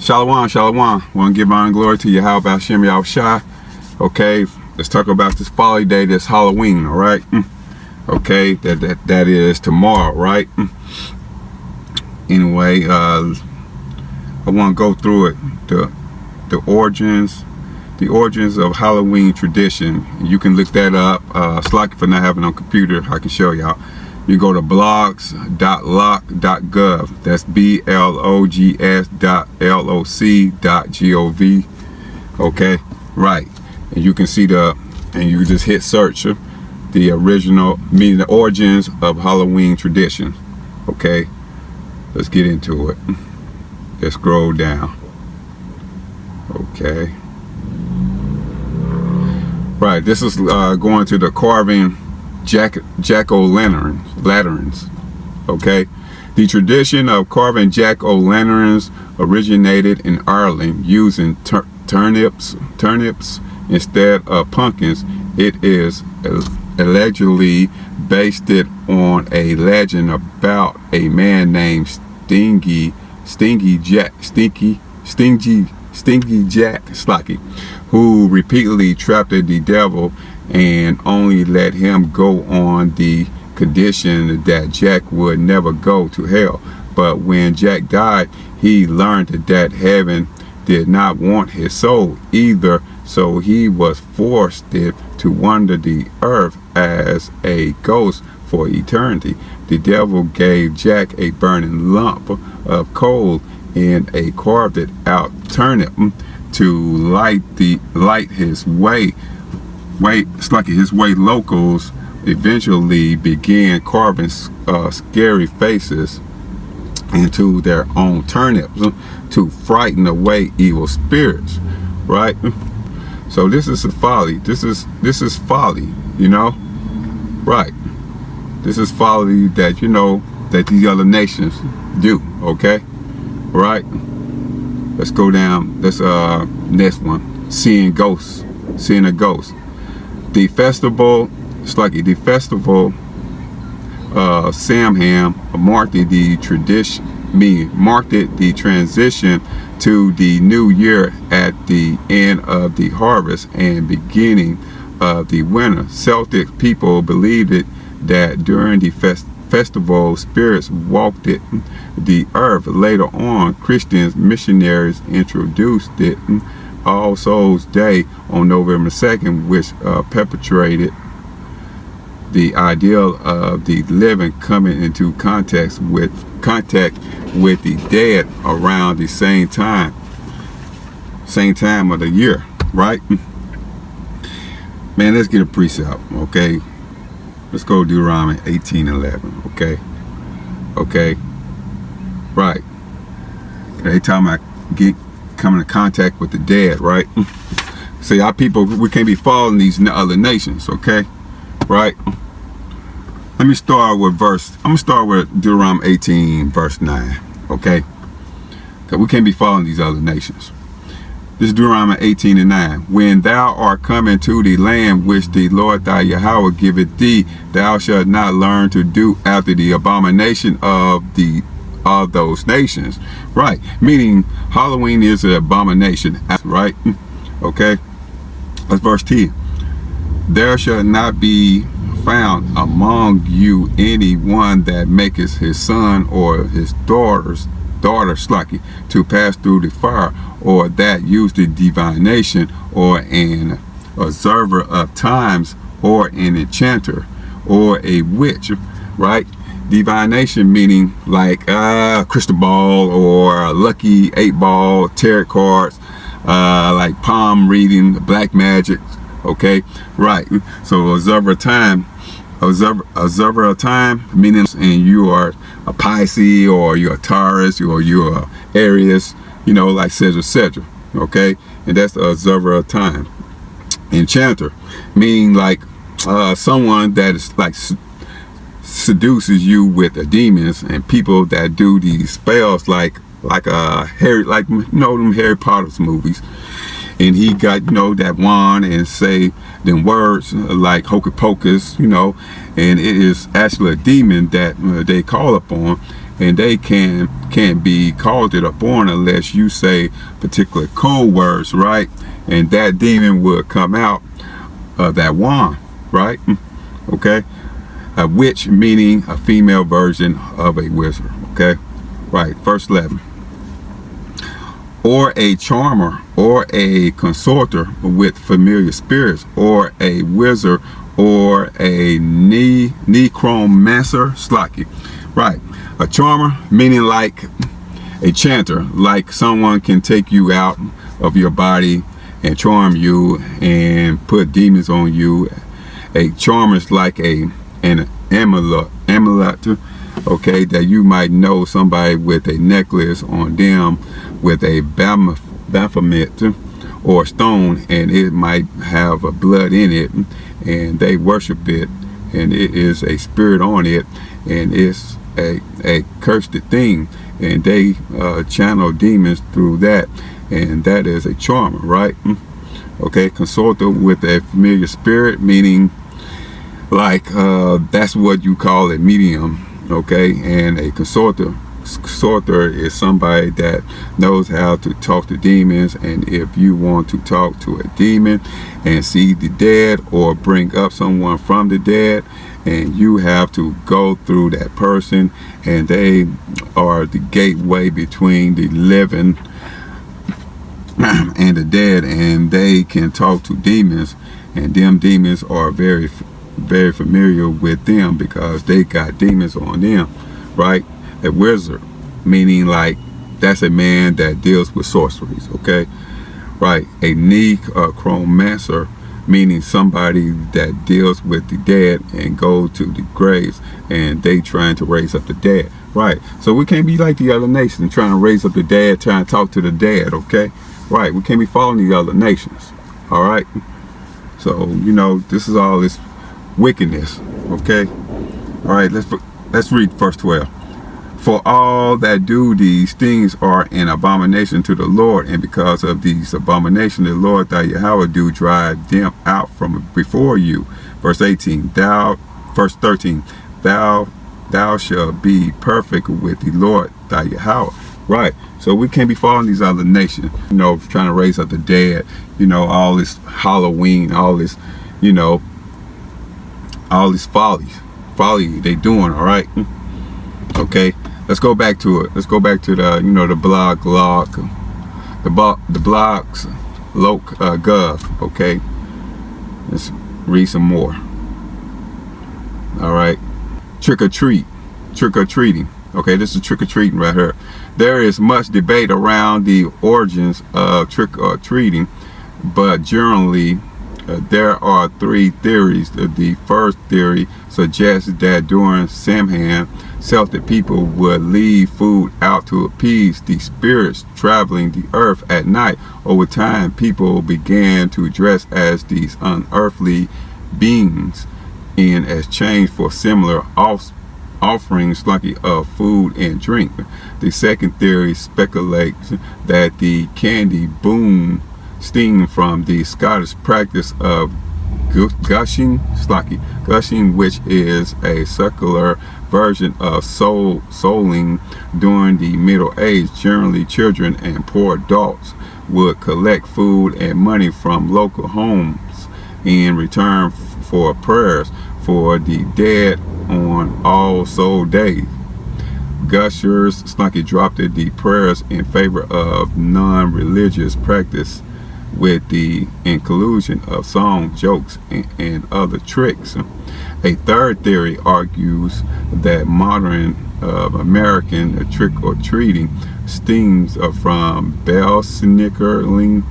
Shalom, shalom. Want to give honor and glory to Yahweh Hashem Yahushua. Okay, let's talk about this folly day, this Halloween, all right? Okay, that is tomorrow, right? Anyway, I want to go through it, the origins of Halloween tradition. You can look that up. It's lucky for not having on computer. I can show y'all. You go to blogs.loc.gov. That's blogs.loc.gov. Okay, right. And you can see and you just hit search the original, meaning the origins of Halloween tradition. Okay, let's get into it. Let's scroll down. Okay. Right, this is going to the carving jack-o'-lanterns. Okay, the tradition of carving jack-o'-lanterns originated in Ireland using turnips instead of pumpkins. It is allegedly based on a legend about a man named Stingy Jack Slocky, who repeatedly trapped the devil and only let him go on the condition that Jack would never go to hell. But when Jack died, he learned that heaven did not want his soul either, so he was forced to wander the earth as a ghost for eternity. The devil gave Jack a burning lump of coal and a carved out turnip to light his way. His way. Locals eventually began carving scary faces into their own turnips to frighten away evil spirits. Right. So this is a folly. This is folly. You know. Right. This is folly that that these other nations do. Okay. Right. Let's go down. Let's next one. Seeing a ghost. The festival, Samhain marked the transition to the new year at the end of the harvest and beginning of the winter. Celtic people believed that during the festival, spirits walked the earth. Later on, Christian missionaries introduced it All Souls Day on November 2nd, which perpetuated the ideal of the living coming into contact with the dead around the same time of the year. Right, man? Let's get a precept. Okay, let's go to Deuteronomy 18:11. Okay, right. Every time I come into contact with the dead, right? See, our people, we can't be following these other nations. Okay, right. Let me start with I'm gonna start with Deuteronomy 18 verse 9. Okay, because we can't be following these other nations. This is Deuteronomy 18:9. When thou art coming to the land which the Lord thy Yahweh giveth thee, thou shalt not learn to do after the abomination of those nations. Right, meaning Halloween is an abomination. Right. Okay, that's verse 10. There shall not be found among you anyone that maketh his son or his daughter Slucky to pass through the fire, or that use the divination, or an observer of times, or an enchanter, or a witch. Right, divination meaning like crystal ball or lucky 8-ball, tarot cards, like palm reading, black magic. Okay, right. So observer of time meaning, and you are a Pisces, or you're a Taurus, or you're a Aries, like etc. Okay, and that's the observer of time. Enchanter meaning like someone that is like seduces you with the demons, and people that do these spells like Harry, them Harry Potter's movies, and he got that wand and say them words like hocus pocus, and it is actually a demon that they call upon, and they can't be called it or born unless you say particular code words, right? And that demon would come out of that wand, right? Okay. A witch meaning a female version of a wizard. Okay. Right. Verse 11. Or a charmer, or a consorter with familiar spirits, or a wizard, or a necromancer. Slacky. Right. A charmer meaning like a chanter, like someone can take you out of your body and charm you and put demons on you. A charmer is like an amulet, okay, that you might know somebody with a necklace on them with a Baphomet or stone, and it might have a blood in it, and they worship it, and it is a spirit on it, and it's a cursed thing, and they channel demons through that, and that is a charmer, right? Okay, consorter with a familiar spirit, meaning like that's what you call a medium, okay? And a consorter is somebody that knows how to talk to demons, and if you want to talk to a demon and see the dead or bring up someone from the dead, and you have to go through that person, and they are the gateway between the living and the dead, and they can talk to demons, and them demons are very familiar with them because they got demons on them, right? A wizard meaning like that's a man that deals with sorceries, okay? Right. A necromancer meaning somebody that deals with the dead and go to the graves, and they trying to raise up the dead, right? So we can't be like the other nations trying to raise up the dead, trying to talk to the dead, okay? Right, we can't be following the other nations. All right. So this is all this wickedness. Okay. All right. Let's read verse 12. For all that do these things are an abomination to the Lord, and because of these abominations, the Lord thy Yahweh do drive them out from before you. Verse 18. Verse 13. Thou shalt be perfect with the Lord thy Yahweh. Right. So we can't be following these other nations, trying to raise up the dead, all this Halloween, all this, all this folly they doing. All right. Okay. Let's go back to it. Let's go back to the, the blogs, gov. Okay. Let's read some more. All right. Trick-or-treating. Okay, this is trick-or-treating right here. There is much debate around the origins of trick-or-treating, but generally there are three theories. The first theory suggests that during Samhain, Celtic people would leave food out to appease the spirits traveling the earth at night. Over time, people began to dress as these unearthly beings in exchange for similar offerings of food and drink. The second theory speculates that the candy boom stemmed from the Scottish practice of gushing, which is a secular version of souling during the Middle Age. Generally, children and poor adults would collect food and money from local homes in return for prayers for the dead on All Souls Day. Gushers dropped the prayers in favor of non-religious practice with the inclusion of song, jokes, and other tricks. A third theory argues that modern American trick-or-treating stems from Belsnickerling,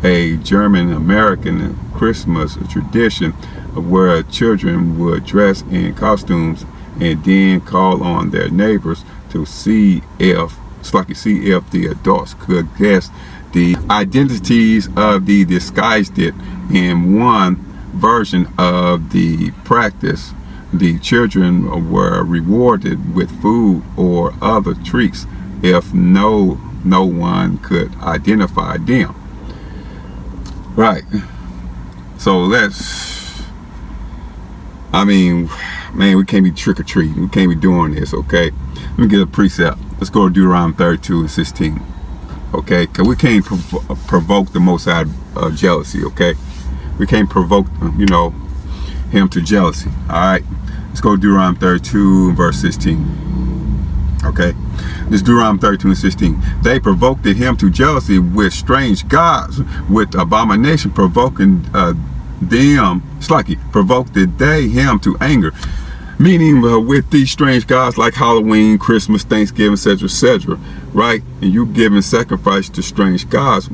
a German-American Christmas tradition where children would dress in costumes and then call on their neighbors to see if the adults could guess the identities of the disguised it. In one version of the practice, the children were rewarded with food or other treats if no one could identify them. Right. So man, we can't be trick-or-treating. We can't be doing this, okay? Let me get a precept. Let's go to Deuteronomy 32 and 16. Okay? Because we can't provoke the Most High jealousy, okay? We can't provoke, him to jealousy. All right? Let's go to Deuteronomy 32 and verse 16. Okay? This Deuteronomy 32 and 16. They provoked him to jealousy with strange gods, with abomination, provoking provoked they him to anger. Meaning with these strange gods like Halloween, Christmas, Thanksgiving, etc., right? And you giving sacrifice to strange gods.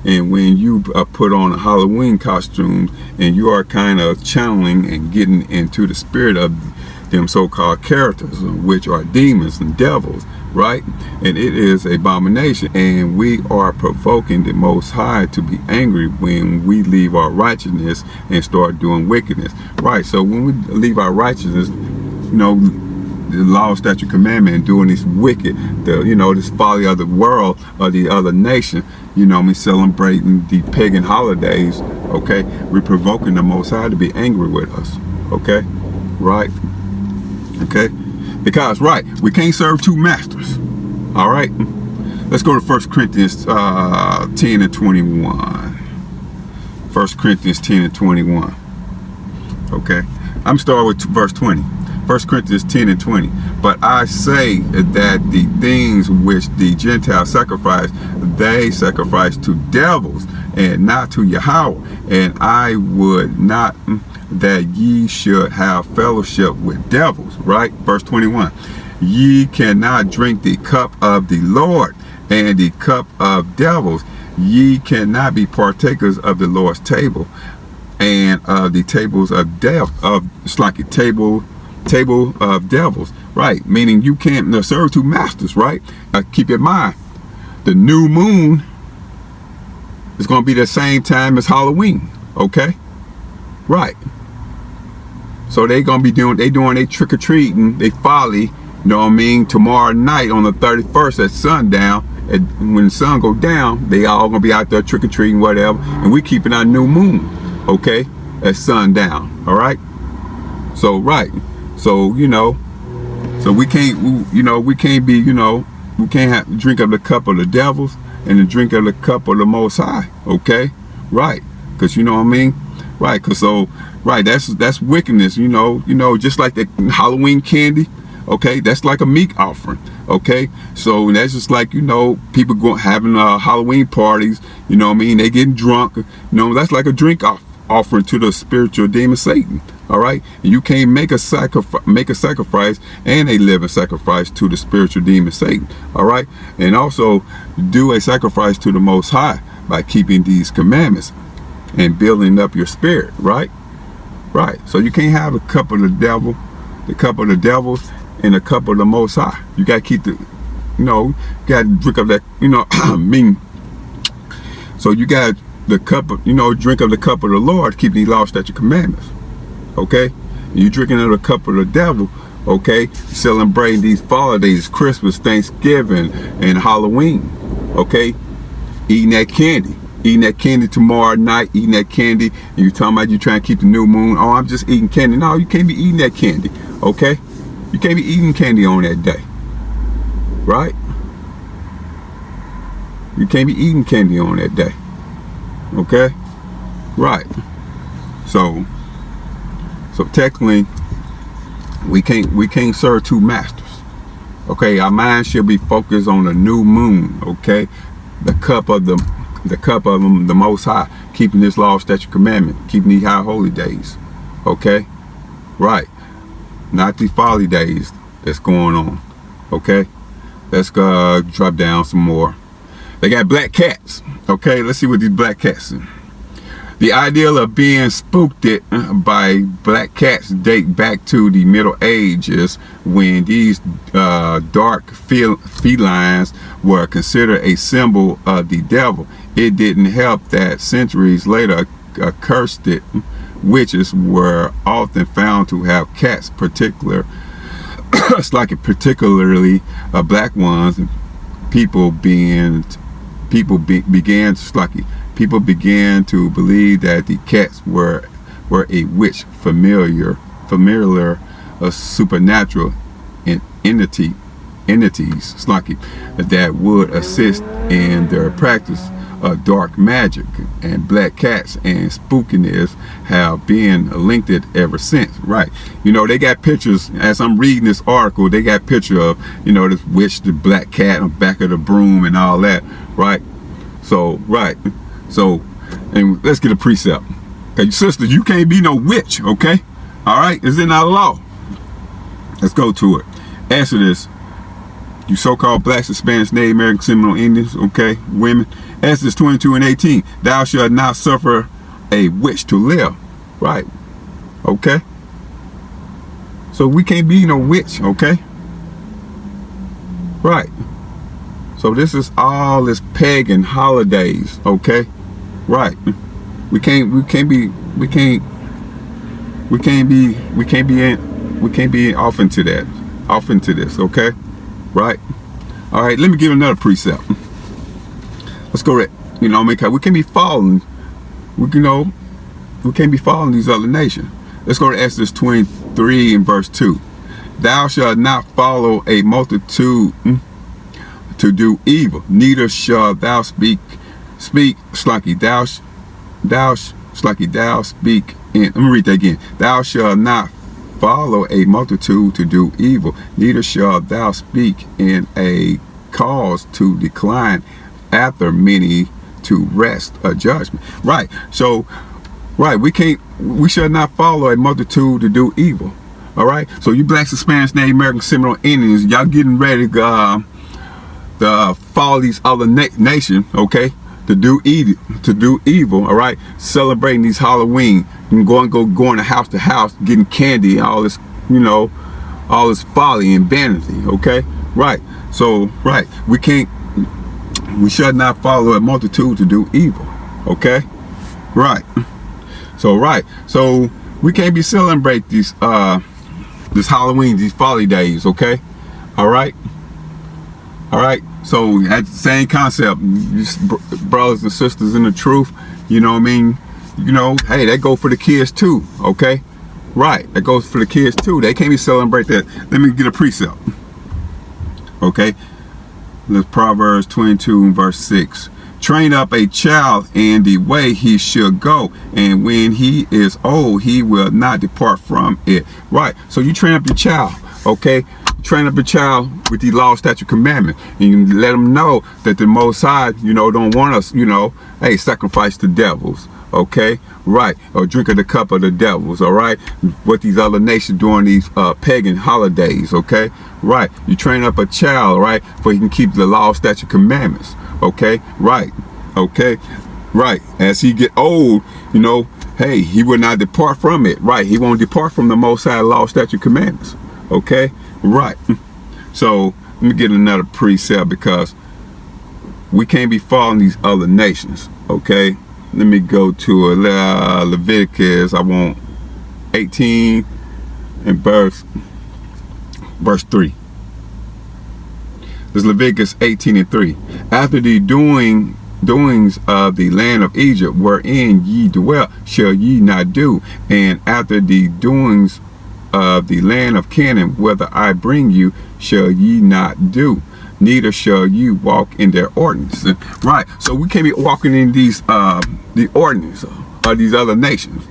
And when you put on a Halloween costume and you are kind of channeling and getting into the spirit of them so-called characters, which are demons and devils, right? And it is an abomination, and we are provoking the Most High to be angry when we leave our righteousness and start doing wickedness, right? So when we leave our righteousness, the law, statute, commandment, and doing this wicked, this folly of the world or the other nation, celebrating the pagan holidays, okay? We're provoking the Most High to be angry with us, okay? Right? Okay? Because, right, we can't serve two masters. All right? Let's go to 1 Corinthians 10 and 21. 1 Corinthians 10 and 21. Okay? I'm starting with verse 20. 1 Corinthians 10 and 20. But I say that the things which the Gentiles sacrifice, they sacrifice to devils and not to Yahweh. And I would not that ye should have fellowship with devils, right? Verse 21. Ye cannot drink the cup of the Lord and the cup of devils. Ye cannot be partakers of the Lord's table and of the tables of death. It's like a table of devils, right? Meaning you can't serve two masters, right? Keep in mind, the new moon is going to be the same time as Halloween, okay? Right. So they gonna be doing they trick-or-treating, they folly, tomorrow night on the 31st at sundown. When the sun go down, they all gonna be out there trick-or-treating, whatever, and we keeping our new moon, okay, at sundown. All right. So right. So so we can't we can't be we can't drink of the cup of the devils and the drink of the cup of the Most High, okay? Right. Because right, because right, that's wickedness, just like the Halloween candy, okay? That's like a meat offering, okay? So that's just like, people having Halloween parties, they getting drunk, that's like a drink offering to the spiritual demon Satan, all right? And you can't make a sacrifice and a living sacrifice to the spiritual demon Satan, all right? And also do a sacrifice to the Most High by keeping these commandments and building up your spirit, right? Right. So you can't have a cup of the devils, and a cup of the Most High. You gotta keep you gotta drink of that, so you got the cup of, drink of the cup of the Lord, keep these law, statute, commandments. Okay? And you drinking of the cup of the devil, okay, celebrating these holidays, Christmas, Thanksgiving, and Halloween. Okay? Eating that candy tomorrow night, eating that candy, and you talking about you trying to keep the new moon. Oh, I'm just eating candy. No, you can't be eating that candy, okay? You can't be eating candy on that day, right? You can't be eating candy on that day, okay? Right. So technically, we can't serve two masters, okay? Our mind should be focused on the new moon, okay? The cup of the Most High, keeping this law, statute, commandment, keeping these high holy days, okay? Right. Not the folly days that's going on, okay? Let's go drop down some more. They got black cats, okay? Let's see what these black cats are. The ideal of being spooked by black cats date back to the Middle Ages, when these dark felines were considered a symbol of the devil. It didn't help that centuries later, cursed witches were often found to have cats, particularly black ones. And people began to believe that the cats were a witch familiar of supernatural entities that would assist in their practice of dark magic, and black cats and spookiness have been linked it ever since. Right, you know, they got pictures. As I'm reading this article, they got picture of, you know, this witch, the black cat on the back of the broom and all that. Right, so and let's get a precept. Okay, sisters, you can't be no witch. Okay, all right, it's in our law. Let's go to it. Exodus, you so-called blacks, Hispanics, Native American, Seminole Indians, okay, women. Exodus 22:18, thou shalt not suffer a witch to live. Right, okay. So we can't be no witch, okay. Right. So this is all this pagan holidays, okay. Right. We can't be off into this, okay. Right. All right, let me give another precept. Let's go right. You know, because we can be following, we can't be following these other nations. Let's go to Exodus 23 and verse 2. Thou shalt not follow a multitude to do evil, neither shalt thou speak slacky. Thou speak in. Let me read that again. Thou shalt not follow a multitude to do evil, neither shalt thou speak in a cause to decline after many to rest a judgment. Right. So, right, we shall not follow a multitude to do evil. All right. So you blacks, Hispanics, Native American, Seminole Indians, y'all getting ready to follow these other nations, okay, to do evil. All right, celebrating these Halloween and going to house, getting candy, all this, you know, all this folly and vanity. Okay, right. So right, we should not follow a multitude to do evil. Okay, right. So we can't be celebrating these this Halloween, these folly days. Okay, all right. So that's the same concept, brothers and sisters in the truth. You know what I mean? You know, hey, that go for the kids too. Okay, right. That goes for the kids too. They can't be celebrating that. Let me get a precept. Okay. Let's Proverbs 22 and verse 6. Train up a child in the way he should go, and when he is old, he will not depart from it. Right. So you train up your child. Okay. Train up a child with the law, statute, commandment, and you let them know that the Most High, you know, don't want us, you know, hey, sacrifice the devils, okay, right, or drink of the cup of the devils, all right, what these other nations during these pagan holidays, okay, right. You train up a child, right, for he can keep the law, statute, commandments, okay, right, as he get old, you know, hey, he will not depart from it, right, he won't depart from the Most High law, statute, commandments, okay. Right. So let me get another precept, because we can't be following these other nations. Okay. Let me go to Leviticus. I want 18 and verse 3. This is Leviticus 18 and 3. After the doings of the land of Egypt wherein ye dwell shall ye not do, and after the doings of the land of Canaan, whether I bring you, shall ye not do, neither shall you walk in their ordinances. Right. So we can't be walking in these the ordinances of these other nations.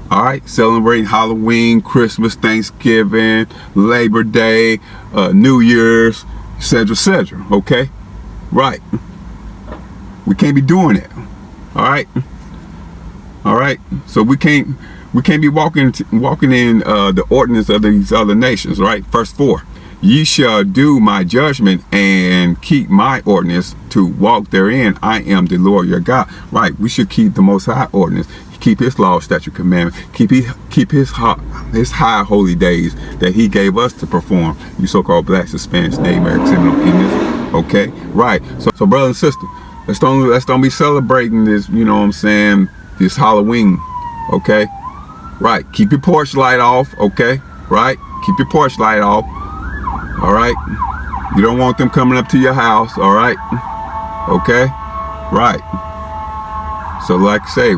All right, celebrating Halloween, Christmas, Thanksgiving, Labor Day, New Year's, etc., etc. Okay, right. We can't be doing that. All right. So we can't be walking in the ordinance of these other nations, right? Verse 4, ye shall do my judgment and keep my ordinance to walk therein. I am the Lord your God. Right, we should keep the Most High ordinance, keep his law, statute, commandment, keep his high holy days that he gave us to perform. You so-called blacks, Hispanics, Native Americans, Seminole Indians. Okay, right. So brother and sister, let's don't be celebrating this, you know what I'm saying, this Halloween. Okay, right. Keep your porch light off. Okay, right. Keep your porch light off. All right. You don't want them coming up to your house. All right. Okay, right. So like I say,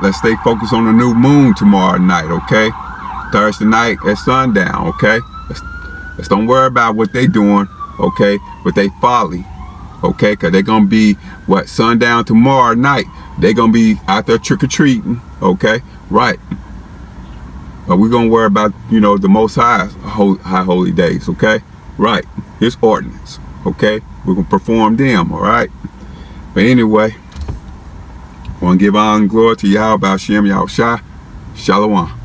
let's stay focused on the new moon tomorrow night. Okay, Thursday night at sundown, okay? Let's don't worry about what they doing, okay? But they folly, okay? Because they're going to be, sundown tomorrow night. They're going to be out there trick-or-treating, okay? Right. But we're going to worry about, the Most High holy days, okay? Right. His ordinance, okay? We're going to perform them, all right? But anyway, I want to give honor and glory to Yahweh B'Shem Yahushua. Shalom.